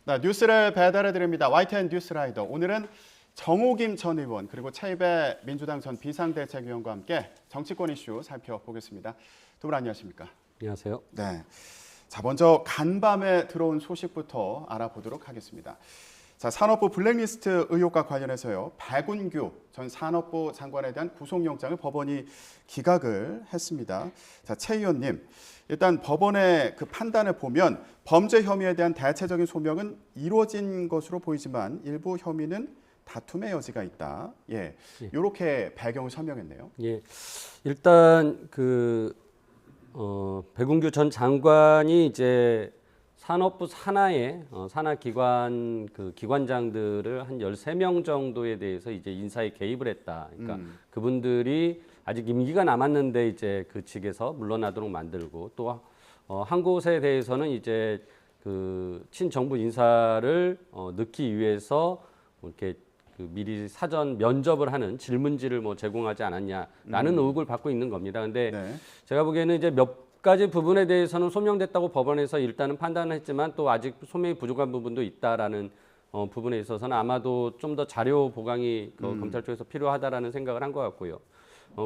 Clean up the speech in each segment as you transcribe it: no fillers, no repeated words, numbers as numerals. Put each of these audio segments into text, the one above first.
네, 뉴스를 배달해 드립니다. YTN 뉴스라이더. 오늘은 정호김 전 의원 그리고 차이배 민주당 전 비상대책위원과 함께 정치권 이슈 살펴보겠습니다. 두 분 안녕하십니까? 안녕하세요. 네. 자, 먼저 간밤에 들어온 소식부터 알아보도록 하겠습니다. 자, 산업부 블랙리스트 의혹과 관련해서요. 백운규 전 산업부 장관에 대한 구속영장을 법원이 기각을 했습니다. 자, 최 의원님, 일단 법원의 그 판단을 보면 범죄 혐의에 대한 대체적인 소명은 이루어진 것으로 보이지만 일부 혐의는 다툼의 여지가 있다. 예, 이렇게 배경을 설명했네요. 예, 일단 백운규 전 장관이 이제 산업부 산하의 산하기관 기관장들을 한 13명 정도에 대해서 이제 인사에 개입을 했다. 그러니까 그분들이 아직 임기가 남았는데 이제 그 직에서 물러나도록 만들고 또 한 곳에 대해서는 이제 그 친정부 인사를 넣기 위해서 이렇게 미리 사전 면접을 하는 질문지를 뭐 제공하지 않았냐라는 의혹을 받고 있는 겁니다. 근데 네. 제가 보기에는 이제 몇 가지 부분에 대해서는 소명됐다고 법원에서 일단은 판단을 했지만 또 아직 소명이 부족한 부분도 있다라는 부분에 있어서는 아마도 좀 더 자료 보강이 검찰 쪽에서 필요하다라는 생각을 한 것 같고요.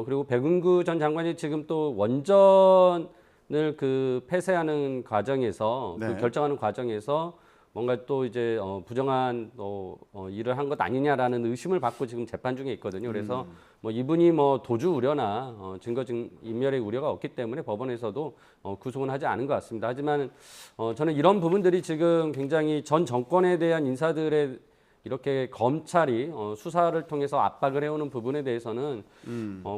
그리고 백운규 전 장관이 지금 또 원전을 폐쇄하는 과정에서 네. 결정하는 과정에서 뭔가 또 이제 부정한 일을 한 것 아니냐라는 의심을 받고 지금 재판 중에 있거든요. 그래서 뭐 이분이 뭐 도주 우려나 증거 인멸의 우려가 없기 때문에 법원에서도 구속은 하지 않은 것 같습니다. 하지만 저는 이런 부분들이 지금 굉장히 전 정권에 대한 인사들의 이렇게 검찰이 수사를 통해서 압박을 해오는 부분에 대해서는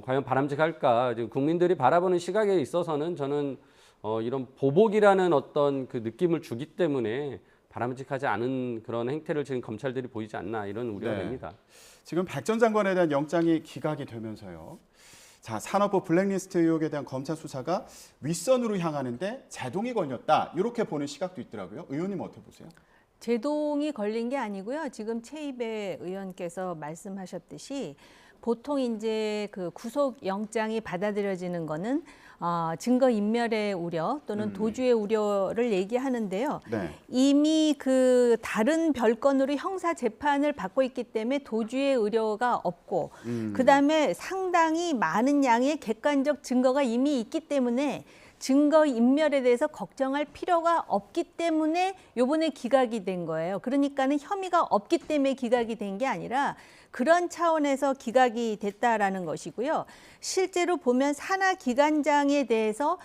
과연 바람직할까? 지금 국민들이 바라보는 시각에 있어서는 저는 이런 보복이라는 어떤 그 느낌을 주기 때문에 바람직하지 않은 그런 행태를 지금 검찰들이 보이지 않나 이런 우려가 네. 됩니다. 지금 백 전 장관에 대한 영장이 기각이 되면서요. 자, 산업부 블랙리스트 의혹에 대한 검찰 수사가 윗선으로 향하는데 제동이 걸렸다. 이렇게 보는 시각도 있더라고요. 의원님 어떻게 보세요? 제동이 걸린 게 아니고요. 지금 최이배 의원께서 말씀하셨듯이 보통 이제 그 구속 영장이 받아들여지는 거는 증거 인멸의 우려 또는 도주의 우려를 얘기하는데요. 네. 이미 그 다른 별건으로 형사 재판을 받고 있기 때문에 도주의 우려가 없고 그다음에 상당히 많은 양의 객관적 증거가 이미 있기 때문에 증거 인멸에 대해서 걱정할 필요가 없기 때문에 요번에 기각이 된 거예요. 그러니까는 혐의가 없기 때문에 기각이 된 게 아니라 그런 차원에서 기각이 됐다라는 것이고요. 실제로 보면 산하기관장에 대해서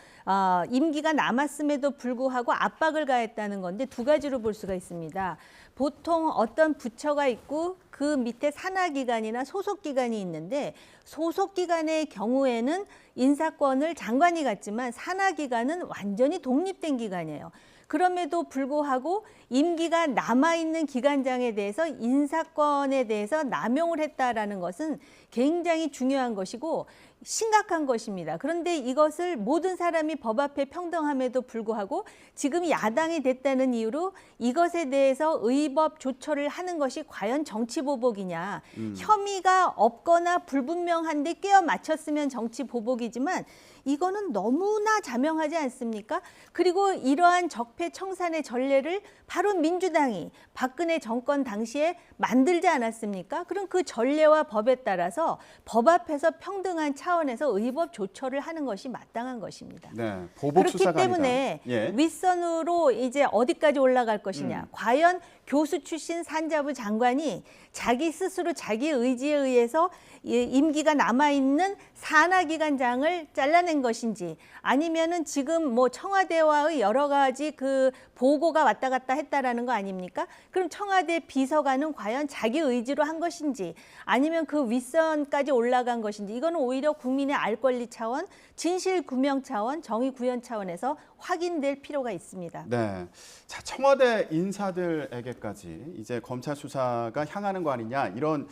임기가 남았음에도 불구하고 압박을 가했다는 건데 두 가지로 볼 수가 있습니다. 보통 어떤 부처가 있고 그 밑에 산하기관이나 소속기관이 있는데 소속기관의 경우에는 인사권을 장관이 갖지만 산하기관은 완전히 독립된 기관이에요. 그럼에도 불구하고 임기가 남아있는 기관장에 대해서 인사권에 대해서 남용을 했다라는 것은 굉장히 중요한 것이고 심각한 것입니다. 그런데 이것을 모든 사람이 법 앞에 평등함에도 불구하고 지금 야당이 됐다는 이유로 이것에 대해서 의법 조처를 하는 것이 과연 정치보복이냐. 혐의가 없거나 불분명한데 꿰어 맞췄으면 정치보복이지만 이거는 너무나 자명하지 않습니까? 그리고 이러한 적폐청산의 전례를 바로 민주당이 박근혜 정권 당시에 만들지 않았습니까? 그럼 그 전례와 법에 따라서 법 앞에서 평등한 차원에서 의법 조처를 하는 것이 마땅한 것입니다. 네. 보복 그렇기 수사가 때문에 아니다. 예. 윗선으로 이제 어디까지 올라갈 것이냐. 과연 교수 출신 산자부 장관이 자기 스스로 자기 의지에 의해서 임기가 남아있는 산하기관장을 잘라낸 것인지 아니면은 지금 뭐 청와대와의 여러 가지 그 보고가 왔다 갔다 했다라는 거 아닙니까? 그럼 청와대 비서관은 과연 자기 의지로 한 것인지 아니면 그 윗선까지 올라간 것인지 이거는 오히려 국민의 알 권리 차원, 진실 규명 차원, 정의 구현 차원에서 확인될 필요가 있습니다. 네. 자, 청와대 인사들에게까지 이제 검찰 수사가 향하는 거 아니냐 이런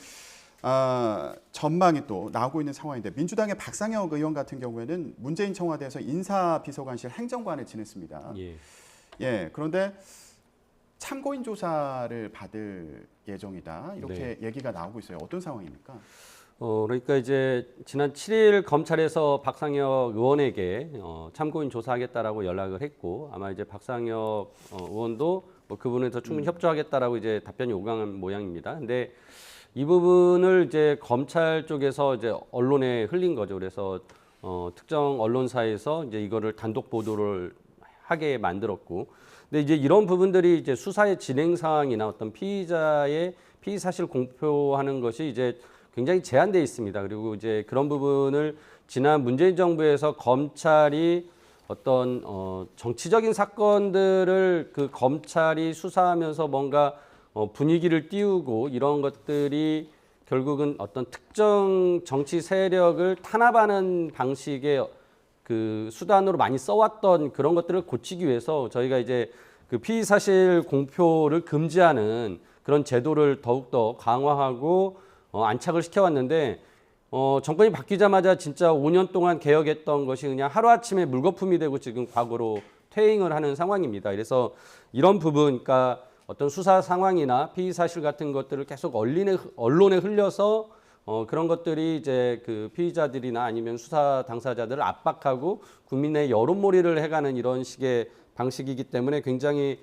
전망이 또 나오고 있는 상황인데 민주당의 박상혁 의원 같은 경우에는 문재인 청와대에서 인사비서관실 행정관을 지냈습니다. 예. 예. 그런데 참고인 조사를 받을 예정이다 이렇게 얘기가 나오고 있어요. 어떤 상황입니까? 그러니까 이제 지난 7일 검찰에서 박상혁 의원에게 참고인 조사하겠다라고 연락을 했고 아마 이제 박상혁 의원도 뭐 그 부분에서 충분히 협조하겠다라고 이제 답변이 오간 모양입니다. 근데 이 부분을 이제 검찰 쪽에서 이제 언론에 흘린 거죠. 그래서 특정 언론사에서 이제 이거를 단독 보도를 하게 만들었고, 근데 이제 이런 부분들이 이제 수사의 진행 상황이나 어떤 피의자의 피의 사실 공표하는 것이 이제 굉장히 제한돼 있습니다. 그리고 이제 그런 부분을 지난 문재인 정부에서 검찰이 어떤 정치적인 사건들을 그 검찰이 수사하면서 뭔가 분위기를 띄우고 이런 것들이 결국은 어떤 특정 정치 세력을 탄압하는 방식의 그 수단으로 많이 써왔던 그런 것들을 고치기 위해서 저희가 이제 그 피의 사실 공표를 금지하는 그런 제도를 더욱더 강화하고 안착을 시켜왔는데 정권이 바뀌자마자 진짜 5년 동안 개혁했던 것이 그냥 하루아침에 물거품이 되고 지금 과거로 퇴행을 하는 상황입니다. 그래서 이런 부분, 그러니까 어떤 수사 상황이나 피의 사실 같은 것들을 계속 언론에 흘려서 그런 것들이 이제 그 피의자들이나 아니면 수사 당사자들을 압박하고 국민의 여론몰이를 해가는 이런 식의 방식이기 때문에 굉장히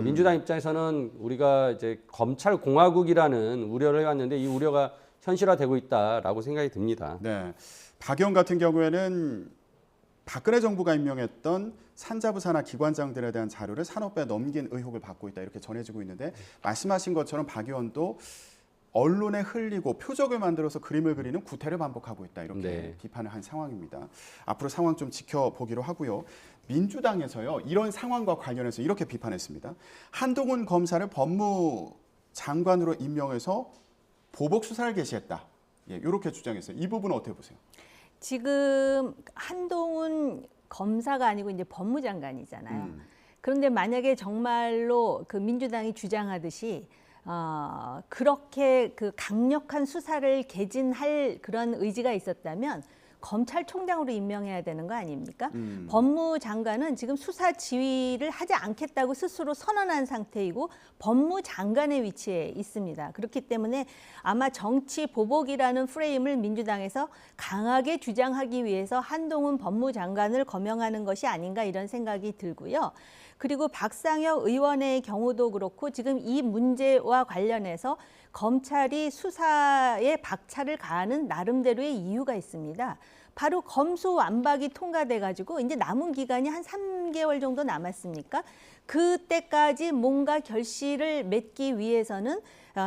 민주당 입장에서는 우리가 이제 검찰 공화국이라는 우려를 해왔는데 이 우려가 현실화되고 있다라고 생각이 듭니다. 네, 박영 같은 경우에는 박근혜 정부가 임명했던 산자부 산하 기관장들에 대한 자료를 산업부에 넘긴 의혹을 받고 있다 이렇게 전해지고 있는데 말씀하신 것처럼 박 의원도 언론에 흘리고 표적을 만들어서 그림을 그리는 구태를 반복하고 있다 이렇게 네. 비판을 한 상황입니다. 앞으로 상황 좀 지켜보기로 하고요. 민주당에서요 이런 상황과 관련해서 이렇게 비판했습니다. 한동훈 검사를 법무장관으로 임명해서 보복 수사를 개시했다. 예, 이렇게 주장했어요. 이 부분은 어떻게 보세요? 지금 한동훈 검사가 아니고 이제 법무장관이잖아요. 그런데 만약에 정말로 그 민주당이 주장하듯이 그렇게 그 강력한 수사를 개진할 그런 의지가 있었다면 검찰총장으로 임명해야 되는 거 아닙니까? 법무장관은 지금 수사 지휘를 하지 않겠다고 스스로 선언한 상태이고 법무장관의 위치에 있습니다. 그렇기 때문에 아마 정치 보복이라는 프레임을 민주당에서 강하게 주장하기 위해서 한동훈 법무장관을 거명하는 것이 아닌가 이런 생각이 들고요. 그리고 박상혁 의원의 경우도 그렇고 지금 이 문제와 관련해서 검찰이 수사에 박차를 가하는 나름대로의 이유가 있습니다. 바로 검수완박이 통과돼 가지고 이제 남은 기간이 한 3개월 정도 남았습니까? 그때까지 뭔가 결실을 맺기 위해서는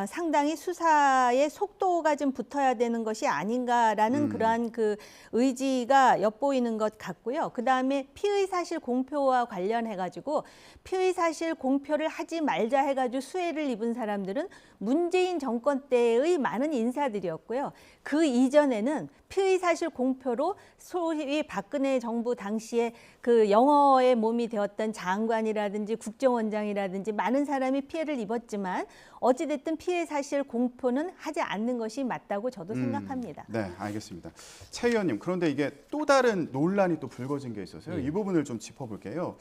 상당히 수사의 속도가 좀 붙어야 되는 것이 아닌가라는 그러한 그 의지가 엿보이는 것 같고요. 그다음에 피의 사실 공표와 관련해 가지고 피의 사실 공표를 하지 말자 해 가지고 수혜를 입은 사람들은 문재인 정권 때의 많은 인사들이었고요. 그 이전에는 피의 사실 공표로 소위 박근혜 정부 당시에 그 영어의 몸이 되었던 장관이라든지 국정원장이라든지 많은 사람이 피해를 입었지만 어찌됐든 피해 사실 공표는 하지 않는 것이 맞다고 저도 생각합니다. 네, 알겠습니다. 최 의원님, 그런데 이게 또 다른 논란이 또 불거진 게 있어서요. 이 부분을 좀 짚어볼게요.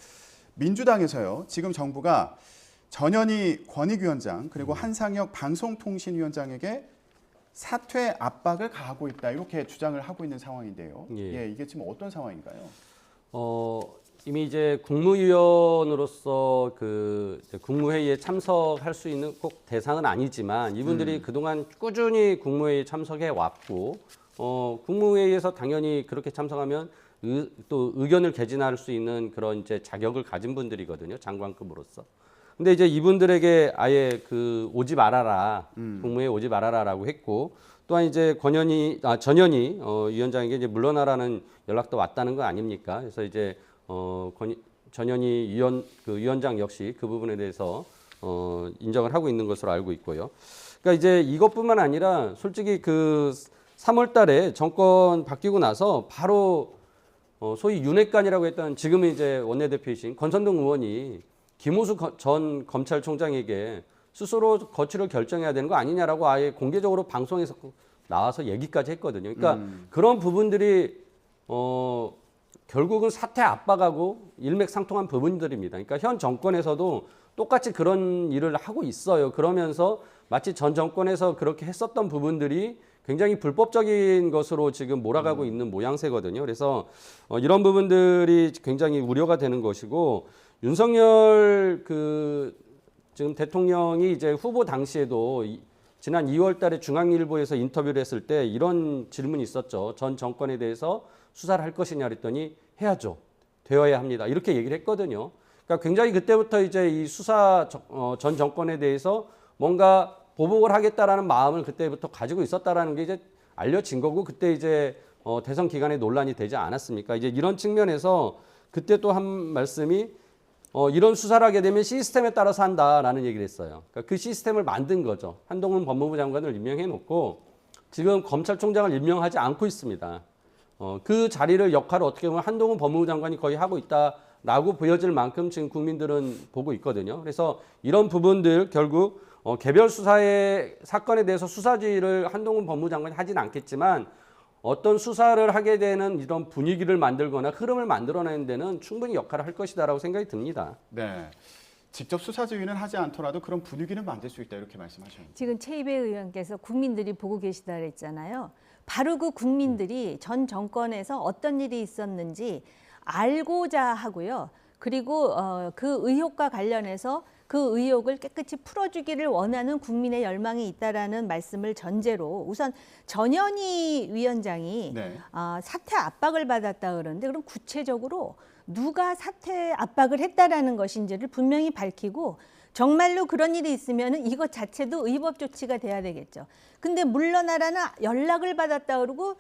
민주당에서요, 지금 정부가 전현희 권익위원장 그리고 한상혁 방송통신위원장에게 사퇴 압박을 가하고 있다 이렇게 주장을 하고 있는 상황인데요. 예. 이게 지금 어떤 상황인가요? 이미 이제 국무위원으로서 그 국무회의에 참석할 수 있는 꼭 대상은 아니지만 이분들이 그동안 꾸준히 국무회의에 참석해 왔고 국무회의에서 당연히 그렇게 참석하면 또 의견을 개진할 수 있는 그런 이제 자격을 가진 분들이거든요. 장관급으로서. 근데 이제 이분들에게 아예 그 오지 말아라, 국무회의 오지 말아라라고 했고, 또한 이제 전현희 위원장에게 이제 물러나라는 연락도 왔다는 거 아닙니까? 그래서 이제 전현희 위원장 역시 그 부분에 대해서 인정을 하고 있는 것으로 알고 있고요. 그러니까 이제 이것뿐만 아니라 솔직히 그 3월달에 정권 바뀌고 나서 바로 소위 윤핵관이라고 했던 지금은 이제 원내대표이신 권선동 의원이 김호수 전 검찰총장에게 스스로 거취를 결정해야 되는 거 아니냐라고 아예 공개적으로 방송에서 나와서 얘기까지 했거든요. 그러니까 그런 부분들이 결국은 사퇴 압박하고 일맥상통한 부분들입니다. 그러니까 현 정권에서도 똑같이 그런 일을 하고 있어요. 그러면서 마치 전 정권에서 그렇게 했었던 부분들이 굉장히 불법적인 것으로 지금 몰아가고 있는 모양새거든요. 그래서 이런 부분들이 굉장히 우려가 되는 것이고 윤석열 그 지금 대통령이 이제 후보 당시에도 지난 2월달에 중앙일보에서 인터뷰를 했을 때 이런 질문이 있었죠. 전 정권에 대해서 수사를 할 것이냐 그랬더니 해야죠. 되어야 합니다. 이렇게 얘기를 했거든요. 그러니까 굉장히 그때부터 이제 이 수사 전 정권에 대해서 뭔가 보복을 하겠다라는 마음을 그때부터 가지고 있었다라는 게 이제 알려진 거고 그때 이제 대선 기간에 논란이 되지 않았습니까? 이제 이런 측면에서 그때 또 한 말씀이 이런 수사를 하게 되면 시스템에 따라서 한다라는 얘기를 했어요. 그러니까 그 시스템을 만든 거죠. 한동훈 법무부 장관을 임명해 놓고 지금 검찰총장을 임명하지 않고 있습니다. 그 자리를 역할을 어떻게 보면 한동훈 법무부 장관이 거의 하고 있다라고 보여질 만큼 지금 국민들은 보고 있거든요. 그래서 이런 부분들 결국 개별 수사의 사건에 대해서 수사지휘를 한동훈 법무부 장관이 하진 않겠지만 어떤 수사를 하게 되는 이런 분위기를 만들거나 흐름을 만들어내는 데는 충분히 역할을 할 것이다라고 생각이 듭니다. 네. 직접 수사 지휘는 하지 않더라도 그런 분위기는 만들 수 있다 이렇게 말씀하셨는데. 지금 최이배 의원께서 국민들이 보고 계시다 그랬잖아요. 바로 그 국민들이 전 정권에서 어떤 일이 있었는지 알고자 하고요. 그리고 그 의혹과 관련해서 그 의혹을 깨끗이 풀어주기를 원하는 국민의 열망이 있다라는 말씀을 전제로 우선 전현희 위원장이 네. 사퇴 압박을 받았다 그러는데 그럼 구체적으로 누가 사퇴 압박을 했다라는 것인지를 분명히 밝히고 정말로 그런 일이 있으면 이것 자체도 의법 조치가 돼야 되겠죠. 근데 물러나라는 연락을 받았다 그러고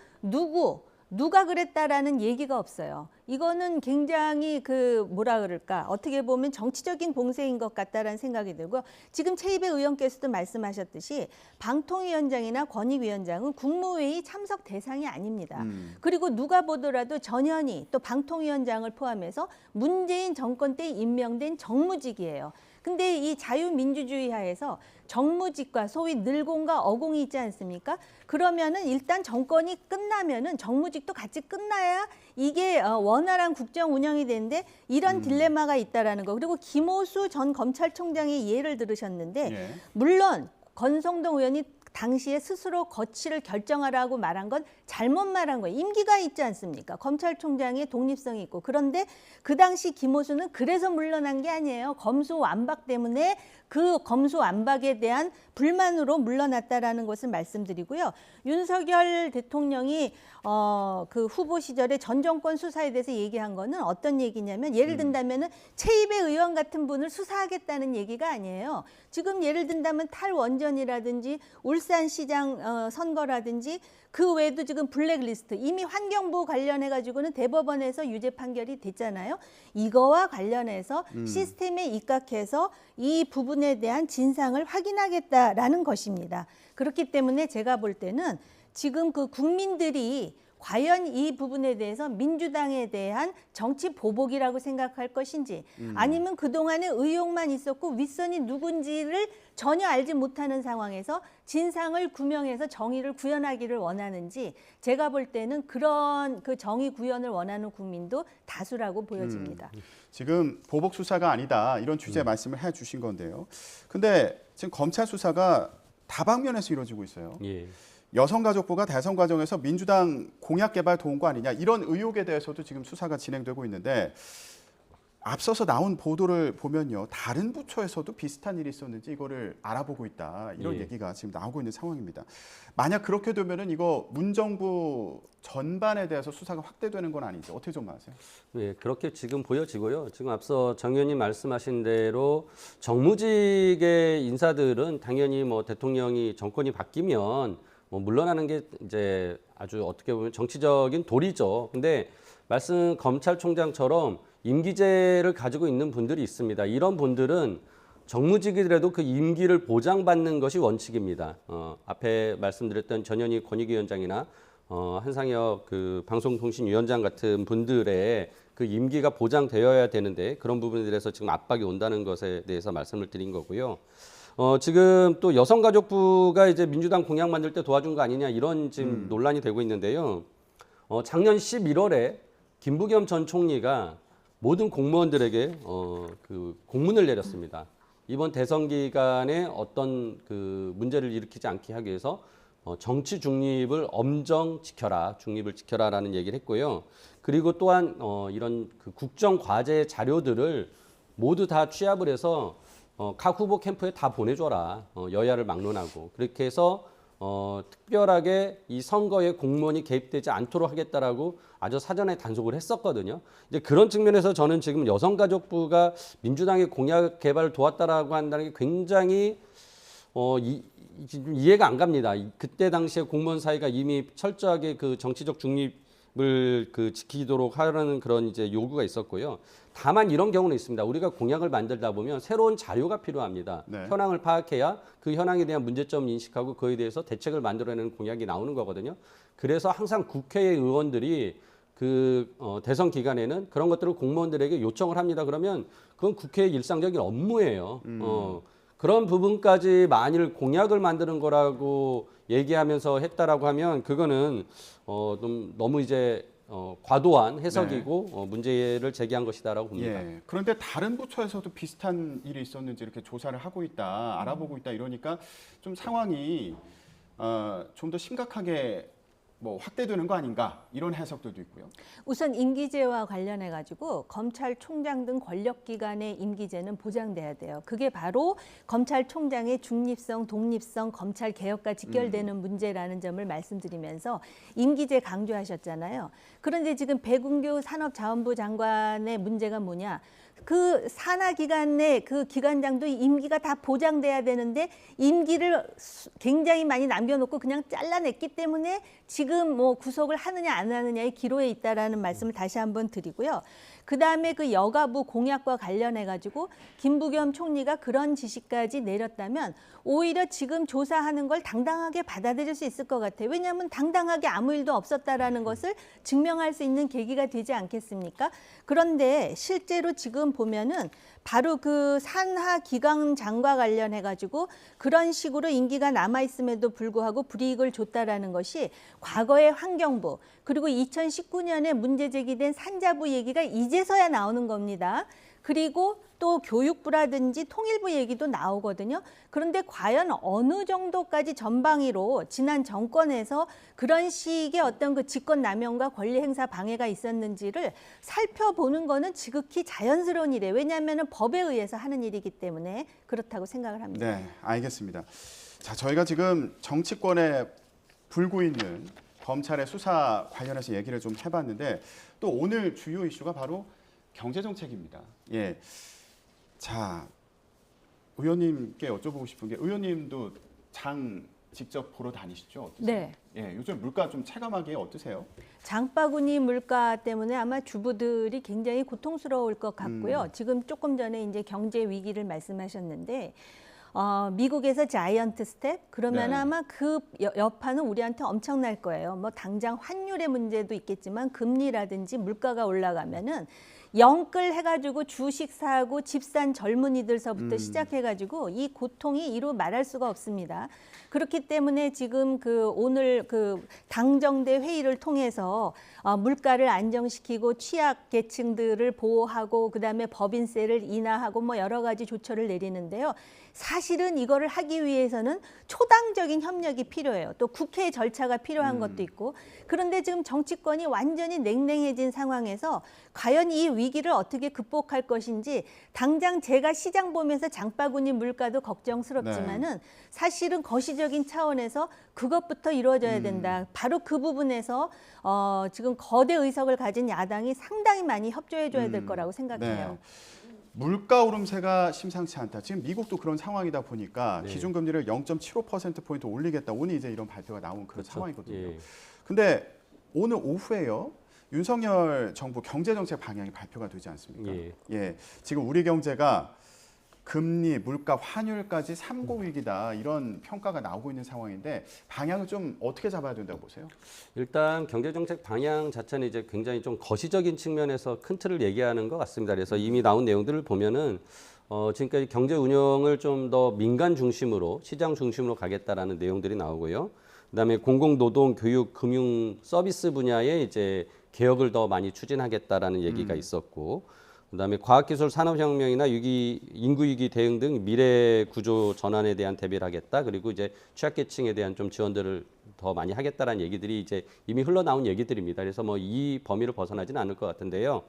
누가 그랬다라는 얘기가 없어요. 이거는 굉장히 뭐라 그럴까 어떻게 보면 정치적인 공세인 것 같다라는 생각이 들고 지금 최이배 의원께서도 말씀하셨듯이 방통위원장이나 권익위원장은 국무회의 참석 대상이 아닙니다. 그리고 누가 보더라도 전현희 또 방통위원장을 포함해서 문재인 정권 때 임명된 정무직이에요. 근데 이 자유민주주의 하에서 정무직과 소위 늘공과 어공이 있지 않습니까? 그러면은 일단 정권이 끝나면은 정무직도 같이 끝나야 이게 원활한 국정 운영이 되는데 이런 딜레마가 있다라는 거. 그리고 김호수 전 검찰총장의 예를 들으셨는데 예. 물론 권성동 의원이 당시에 스스로 거취를 결정하라고 말한 건 잘못 말한 거예요. 임기가 있지 않습니까? 검찰총장의 독립성이 있고. 그런데 그 당시 김호수는 그래서 물러난 게 아니에요. 검수완박 때문에 그 검수완박에 대한 불만으로 물러났다라는 것을 말씀드리고요. 윤석열 대통령이 그 후보 시절에 전 정권 수사에 대해서 얘기한 거는 어떤 얘기냐면 예를 든다면은 최이배 의원 같은 분을 수사하겠다는 얘기가 아니에요. 지금 예를 든다면 탈원전이라든지 울산시장 선거라든지 그 외에도 지금 블랙리스트 이미 환경부 관련해 가지고는 대법원에서 유죄 판결이 됐잖아요. 이거와 관련해서 시스템에 입각해서 이 부분에 대한 진상을 확인하겠다라는 것입니다. 그렇기 때문에 제가 볼 때는 지금 그 국민들이 과연 이 부분에 대해서 민주당에 대한 정치 보복이라고 생각할 것인지 아니면 그동안의 의혹만 있었고 윗선이 누군지를 전혀 알지 못하는 상황에서 진상을 규명해서 정의를 구현하기를 원하는지 제가 볼 때는 그런 그 정의 구현을 원하는 국민도 다수라고 보여집니다. 지금 보복 수사가 아니다 이런 취지의 말씀을 해주신 건데요. 근데 지금 검찰 수사가 다방면에서 이루어지고 있어요. 예. 여성가족부가 대선 과정에서 민주당 공약 개발 도운 거 아니냐 이런 의혹에 대해서도 지금 수사가 진행되고 있는데 앞서서 나온 보도를 보면요. 다른 부처에서도 비슷한 일이 있었는지 이거를 알아보고 있다. 이런 예. 얘기가 지금 나오고 있는 상황입니다. 만약 그렇게 되면은 이거 문정부 전반에 대해서 수사가 확대되는 건 아니죠. 어떻게 좀 아세요? 예, 그렇게 지금 보여지고요. 지금 앞서 정 의원님 말씀하신 대로 정무직의 인사들은 당연히 뭐 대통령이 정권이 바뀌면 뭐 물러나는 게 이제 아주 어떻게 보면 정치적인 도리죠. 근데 말씀 검찰총장처럼 임기제를 가지고 있는 분들이 있습니다. 이런 분들은 정무직이라도 그 임기를 보장받는 것이 원칙입니다. 앞에 말씀드렸던 전현희 권익위원장이나 한상혁 그 방송통신위원장 같은 분들의 그 임기가 보장되어야 되는데 그런 부분들에서 지금 압박이 온다는 것에 대해서 말씀을 드린 거고요. 지금 또 여성가족부가 이제 민주당 공약 만들 때 도와준 거 아니냐 이런 지금 논란이 되고 있는데요. 작년 11월에 김부겸 전 총리가 모든 공무원들에게 그 공문을 내렸습니다. 이번 대선 기간에 어떤 그 문제를 일으키지 않게 하기 위해서 정치 중립을 엄정 지켜라, 중립을 지켜라라는 얘기를 했고요. 그리고 또한 이런 그 국정 과제 자료들을 모두 다 취합을 해서 각 후보 캠프에 다 보내줘라. 여야를 막론하고 그렇게 해서 특별하게 이 선거에 공무원이 개입되지 않도록 하겠다라고 아주 사전에 단속을 했었거든요. 이제 그런 측면에서 저는 지금 여성가족부가 민주당의 공약 개발을 도왔다라고 한다는 게 굉장히 이해가 안 갑니다. 그때 당시에 공무원 사회가 이미 철저하게 그 정치적 중립을 지키도록 하라는 그런 이제 요구가 있었고요. 다만 이런 경우는 있습니다. 우리가 공약을 만들다 보면 새로운 자료가 필요합니다. 네. 현황을 파악해야 그 현황에 대한 문제점 인식하고 그에 대해서 대책을 만들어내는 공약이 나오는 거거든요. 그래서 항상 국회의 의원들이 대선 기간에는 그런 것들을 공무원들에게 요청을 합니다. 그러면 그건 국회의 일상적인 업무예요. 그런 부분까지 만일 공약을 만드는 거라고 얘기하면서 했다라고 하면 그거는 좀 너무 이제 과도한 해석이고 문제를 제기한 것이다라고 봅니다. 예. 그런데 다른 부처에서도 비슷한 일이 있었는지 이렇게 조사를 하고 있다, 알아보고 있다 이러니까 좀 상황이 좀 더 심각하게 뭐 확대되는 거 아닌가 이런 해석들도 있고요. 우선 임기제와 관련해 가지고 검찰총장 등 권력기관의 임기제는 보장돼야 돼요. 그게 바로 검찰총장의 중립성, 독립성, 검찰 개혁과 직결되는 문제라는 점을 말씀드리면서 임기제 강조하셨잖아요. 그런데 지금 배군규 산업자원부 장관의 문제가 뭐냐? 그 산하기관의 그 기관장도 임기가 다 보장돼야 되는데 임기를 굉장히 많이 남겨놓고 그냥 잘라냈기 때문에 지금 뭐 구속을 하느냐 안 하느냐의 기로에 있다라는 말씀을 다시 한번 드리고요. 그다음에 그 여가부 공약과 관련해 가지고 김부겸 총리가 그런 지시까지 내렸다면 오히려 지금 조사하는 걸 당당하게 받아들일 수 있을 것 같아요. 왜냐하면 당당하게 아무 일도 없었다라는 것을 증명할 수 있는 계기가 되지 않겠습니까? 그런데 실제로 지금 보면은 바로 그 산하기관장과 관련해 가지고 그런 식으로 임기가 남아 있음에도 불구하고 불이익을 줬다라는 것이 과거의 환경부 그리고 2019년에 문제 제기된 산자부 얘기가 이제서야 나오는 겁니다. 그리고 또 교육부라든지 통일부 얘기도 나오거든요. 그런데 과연 어느 정도까지 전방위로 지난 정권에서 그런 식의 어떤 그 직권 남용과 권리 행사 방해가 있었는지를 살펴보는 거는 지극히 자연스러운 일이에요. 왜냐하면 법에 의해서 하는 일이기 때문에 그렇다고 생각을 합니다. 네, 알겠습니다. 자, 저희가 지금 정치권에 불고 있는 검찰의 수사 관련해서 얘기를 좀 해봤는데 또 오늘 주요 이슈가 바로 경제정책입니다. 예. 자, 의원님께 여쭤보고 싶은 게 의원님도 장 직접 보러 다니시죠? 어떠세요? 네. 예, 요즘 물가 좀 체감하기에 어떠세요? 장바구니 물가 때문에 아마 주부들이 굉장히 고통스러울 것 같고요. 지금 조금 전에 이제 경제 위기를 말씀하셨는데 미국에서 자이언트 스텝 그러면 네. 아마 그 여파는 우리한테 엄청날 거예요. 뭐 당장 환율의 문제도 있겠지만 금리라든지 물가가 올라가면은 영끌 해가지고 주식 사고 집 산 젊은이들서부터 시작해가지고 이 고통이 이루 말할 수가 없습니다. 그렇기 때문에 지금 오늘 당정대 회의를 통해서 물가를 안정시키고 취약 계층들을 보호하고 그다음에 법인세를 인하하고 뭐 여러 가지 조처를 내리는데요. 사실은 이거를 하기 위해서는 초당적인 협력이 필요해요. 또 국회의 절차가 필요한 것도 있고. 그런데 지금 정치권이 완전히 냉랭해진 상황에서 과연 이 위기를 어떻게 극복할 것인지 당장 제가 시장 보면서 장바구니 물가도 걱정스럽지만은 사실은 거시적인 차원에서 그것부터 이루어져야 된다. 바로 그 부분에서 지금 거대 의석을 가진 야당이 상당히 많이 협조해줘야 될 거라고 생각해요. 네. 물가 오름세가 심상치 않다. 지금 미국도 그런 상황이다 보니까 기준금리를 0.75%포인트 올리겠다. 오늘 이제 이런 발표가 나온 그런 상황이거든요. 예. 근데 오늘 오후에요. 윤석열 정부 경제정책 방향이 발표가 되지 않습니까? 예. 지금 우리 경제가 금리, 물가, 환율까지 삼고 위기다 이런 평가가 나오고 있는 상황인데 방향을 좀 어떻게 잡아야 된다고 보세요? 일단 경제정책 방향 자체는 이제 굉장히 좀 거시적인 측면에서 큰 틀을 얘기하는 것 같습니다. 그래서 이미 나온 내용들을 보면은 지금까지 경제 운영을 좀 더 민간 중심으로 시장 중심으로 가겠다라는 내용들이 나오고요. 그다음에 공공노동, 교육, 금융 서비스 분야에 이제 개혁을 더 많이 추진하겠다라는 얘기가 있었고 그다음에 과학기술 산업혁명이나 인구위기 대응 등 미래 구조 전환에 대한 대비를 하겠다. 그리고 이제 취약계층에 대한 좀 지원들을 더 많이 하겠다라는 얘기들이 이제 이미 흘러나온 얘기들입니다. 그래서 뭐 이 범위를 벗어나지는 않을 것 같은데요.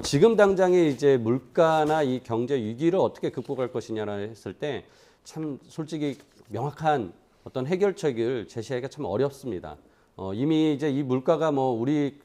지금 당장에 이제 물가나 이 경제 위기를 어떻게 극복할 것이냐를 했을 때 참 솔직히 명확한 어떤 해결책을 제시하기가 참 어렵습니다. 이미 이제 이 물가가 뭐 우리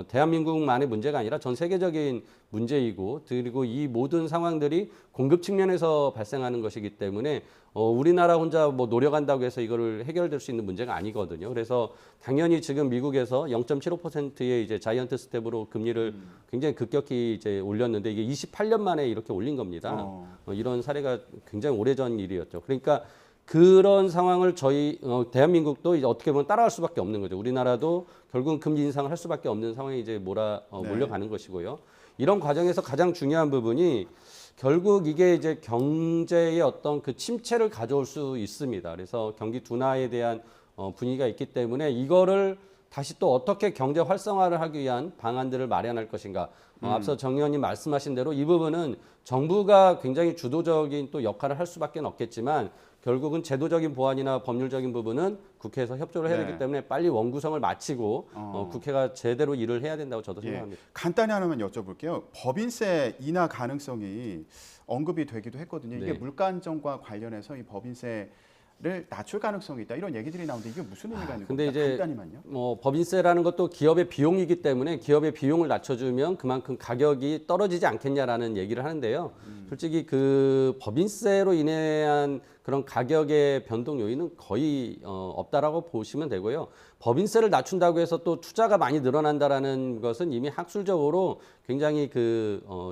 대한민국만의 문제가 아니라 전 세계적인 문제이고, 그리고 이 모든 상황들이 공급 측면에서 발생하는 것이기 때문에 우리나라 혼자 뭐 노력한다고 해서 이거를 해결될 수 있는 문제가 아니거든요. 그래서 당연히 지금 미국에서 0.75%의 이제 자이언트 스텝으로 금리를 굉장히 급격히 이제 올렸는데 이게 28년 만에 이렇게 올린 겁니다. 이런 사례가 굉장히 오래전 일이었죠. 그러니까 그런 상황을 저희 대한민국도 이제 어떻게 보면 따라갈 수밖에 없는 거죠. 우리나라도 결국은 금리 인상을 할 수밖에 없는 상황에 이제 몰려가는 것이고요. 이런 과정에서 가장 중요한 부분이 결국 이게 이제 경제의 어떤 그 침체를 가져올 수 있습니다. 그래서 경기 둔화에 대한 분위기가 있기 때문에 이거를 다시 또 어떻게 경제 활성화를 하기 위한 방안들을 마련할 것인가. 앞서 정 의원님 말씀하신 대로 이 부분은 정부가 굉장히 주도적인 또 역할을 할 수밖에 없겠지만 결국은 제도적인 보완이나 법률적인 부분은 국회에서 협조를 해야 되기 때문에 빨리 원구성을 마치고 국회가 제대로 일을 해야 된다고 저도 생각합니다. 간단히 하나만 여쭤볼게요. 법인세 인하 가능성이 언급이 되기도 했거든요. 이게 네. 물가 안정과 관련해서 이 법인세를 낮출 가능성이 있다 이런 얘기들이 나오는데 이게 무슨 의미가 있는 근데 겁니까? 이제 간단히만요. 법인세라는 것도 기업의 비용이기 때문에 기업의 비용을 낮춰주면 그만큼 가격이 떨어지지 않겠냐라는 얘기를 하는데요. 솔직히 그 법인세로 인한 그런 가격의 변동 요인은 거의 없다라고 보시면 되고요. 법인세를 낮춘다고 해서 또 투자가 많이 늘어난다라는 것은 이미 학술적으로 굉장히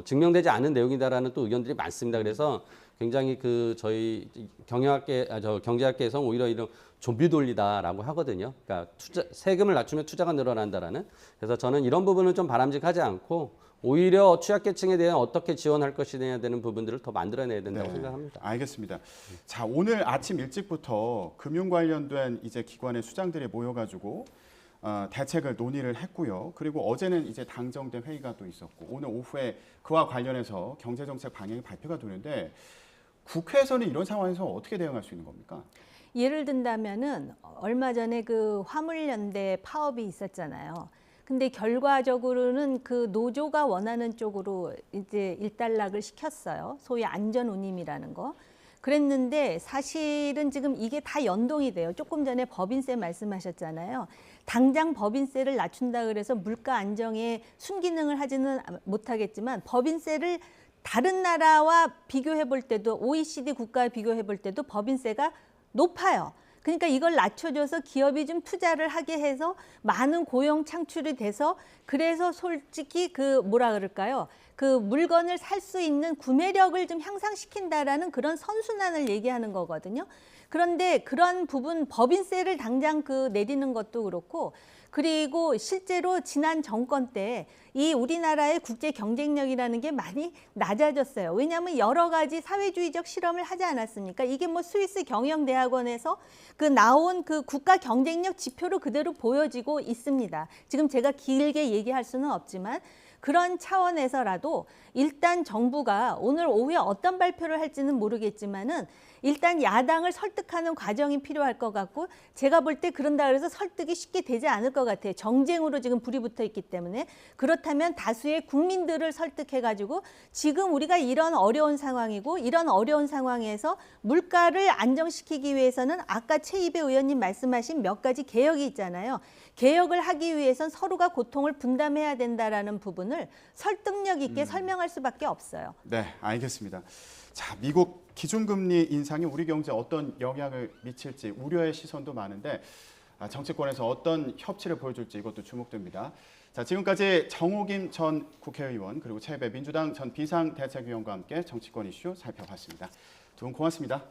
증명되지 않은 내용이다라는 또 의견들이 많습니다. 그래서 굉장히 저희 경제학계에서 오히려 이런 좀비 돌리다라고 하거든요. 그러니까 세금을 낮추면 투자가 늘어난다라는. 그래서 저는 이런 부분은 좀 바람직하지 않고 오히려 취약계층에 대한 어떻게 지원할 것이냐 되는 부분들을 더 만들어내야 된다고 생각합니다. 알겠습니다. 자, 오늘 아침 일찍부터 금융 관련된 이제 기관의 수장들이 모여가지고 대책을 논의를 했고요. 그리고 어제는 이제 당정된 회의가 또 있었고 오늘 오후에 그와 관련해서 경제정책 방향이 발표가 되는데 국회에서는 이런 상황에서 어떻게 대응할 수 있는 겁니까? 예를 든다면은 얼마 전에 그 화물연대 파업이 있었잖아요. 근데 결과적으로는 그 노조가 원하는 쪽으로 이제 일단락을 시켰어요. 소위 안전운임이라는 거. 그랬는데 사실은 지금 이게 다 연동이 돼요. 조금 전에 법인세 말씀하셨잖아요. 당장 법인세를 낮춘다 그래서 물가 안정에 순기능을 하지는 못하겠지만 법인세를 다른 나라와 비교해 볼 때도 OECD 국가와 비교해 볼 때도 법인세가 높아요. 그러니까 이걸 낮춰줘서 기업이 좀 투자를 하게 해서 많은 고용 창출이 돼서 그래서 솔직히 뭐라 그럴까요? 그 물건을 살 수 있는 구매력을 좀 향상시킨다라는 그런 선순환을 얘기하는 거거든요. 그런데 그런 부분 법인세를 당장 내리는 것도 그렇고 그리고 실제로 지난 정권 때 이 우리나라의 국제 경쟁력이라는 게 많이 낮아졌어요. 왜냐하면 여러 가지 사회주의적 실험을 하지 않았습니까? 이게 뭐 스위스 경영대학원에서 나온 국가 경쟁력 지표로 그대로 보여지고 있습니다. 지금 제가 길게 얘기할 수는 없지만 그런 차원에서라도 일단 정부가 오늘 오후에 어떤 발표를 할지는 모르겠지만은 일단 야당을 설득하는 과정이 필요할 것 같고 제가 볼 때 그런다 그래서 설득이 쉽게 되지 않을 것 같아요. 정쟁으로 지금 불이 붙어 있기 때문에 그렇다면 다수의 국민들을 설득해가지고 지금 우리가 이런 어려운 상황이고 이런 어려운 상황에서 물가를 안정시키기 위해서는 아까 최이배 의원님 말씀하신 몇 가지 개혁이 있잖아요. 개혁을 하기 위해선 서로가 고통을 분담해야 된다라는 부분을 설득력 있게 설명할 수밖에 없어요. 네, 알겠습니다. 자, 미국 기준금리 인상이 우리 경제에 어떤 영향을 미칠지 우려의 시선도 많은데 정치권에서 어떤 협치를 보여줄지 이것도 주목됩니다. 자, 지금까지 정호김 전 국회의원 그리고 최이배 민주당 전 비상대책위원과 함께 정치권 이슈 살펴봤습니다. 두 분 고맙습니다.